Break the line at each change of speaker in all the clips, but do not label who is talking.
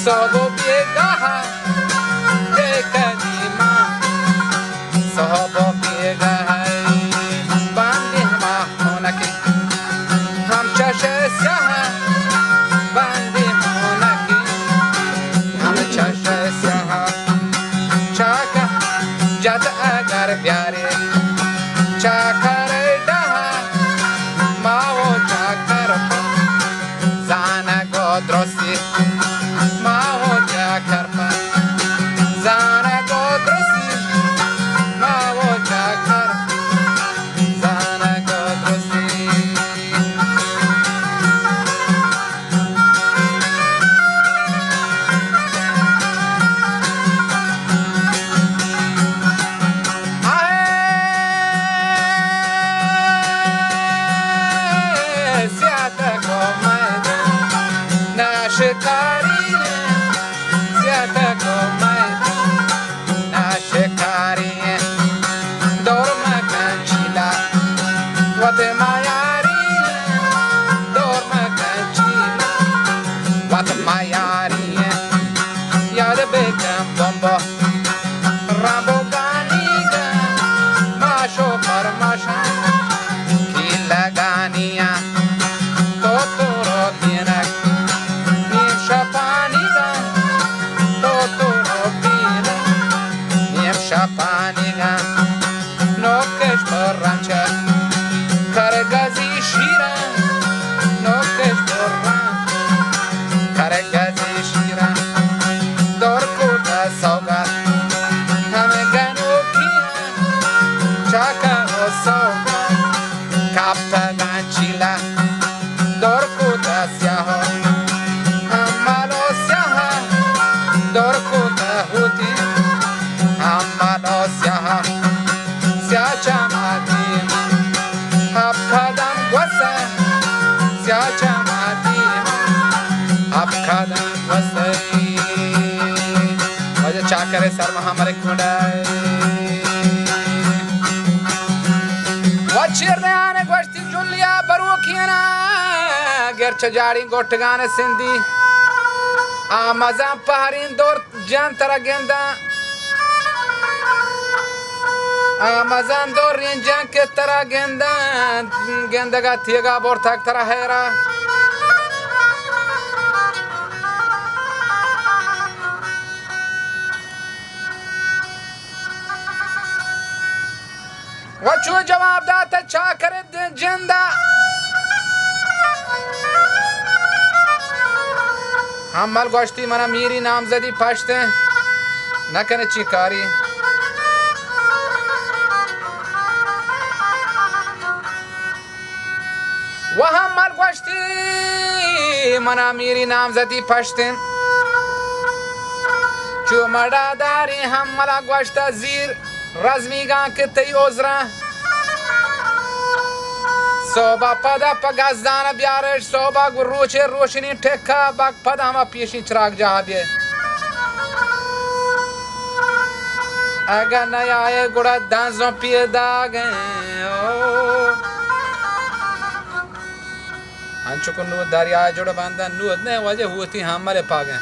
صابو بیگاه دکنیما صابو بیگاه باندی همه مونکی هم چش سیاه باندی مونکی هم چش سیاه چاکا جد اگر بیاری چاکر ده ماو چاکر زانه گو درستی ماو چاکر زانه گو درستی ماو چاکر زانه گو درستی ناشکاری زیاده کومای ناشکاری دور مکان چیلا وات مایاری دور مکان چیلا وات مایاری یاد بکم بمبا رابو گانیگا ماشو پرماشان کی لگانیا تو تو رو بینک Paniga, no kesh porrancha, karagazi shira, no kesh porrancha, karagazi shira, dorkuta saugat, hame ganu kina, chaka o saugat, kapta ganchila, dorkuta syaho, hamalo syaha, dorkuta huti. Amalo syaha syacha mati ab kadam wasa syacha mati ab kadam wasa waja chakare sar mahamare kundai wachirne ane goshti julia barukina gercha jari gotgane sindi amazan paharin dor jantara genda Amazan dor rinjan ke tara genda ga tiga bortak tara hera wachu jawab data cha kare jinda hammal goshti mana miri namzadi pashte nakane chikari वहाँ मर गोश्ती मना मेरी नामजदी पश्तिन चो मड़ा दारी हम मला गोश्ता जीर रज़मी गां के तई ओज़रा सोबा पदा पगाज़दाना ब्यारश सोबा गुरुचे रोशनी ठेका बाग पदा हम पीशी चिराग जहाँ भी अगर नया आए गुड़ा दांजों पिए दागे अंचुको नूद दरिया जोड़ बांधा नूद ने वजह हुई हमारे पागे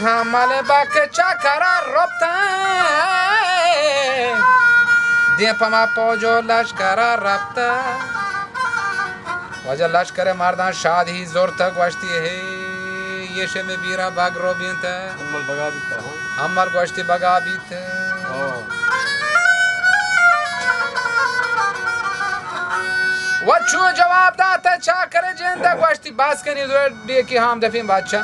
हमारे बाके चाकरा रोपता दिए पमा पोजो लश्करा रपता वजह लश्करे मारदान शादी जोर तक वश्ती है ये शे में बीरा बाग रोबियंता हमार गोश्ती बगा बीते वच्चू जवाब दाता चा करे जिंदा गोश्ती बास कनी दे की हम दफीन बादशाह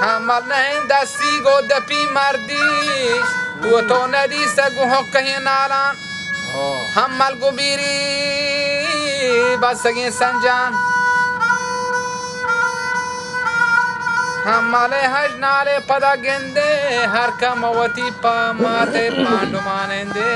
हमल नहीं दसी गो दपी मर्दी वो तो नदी से गुहो कहीं नालान हमल गुबीरी बस सगी संजान हमले हज नाले पदा गेंदे हर कमवती पामाते पांडुमानेंदे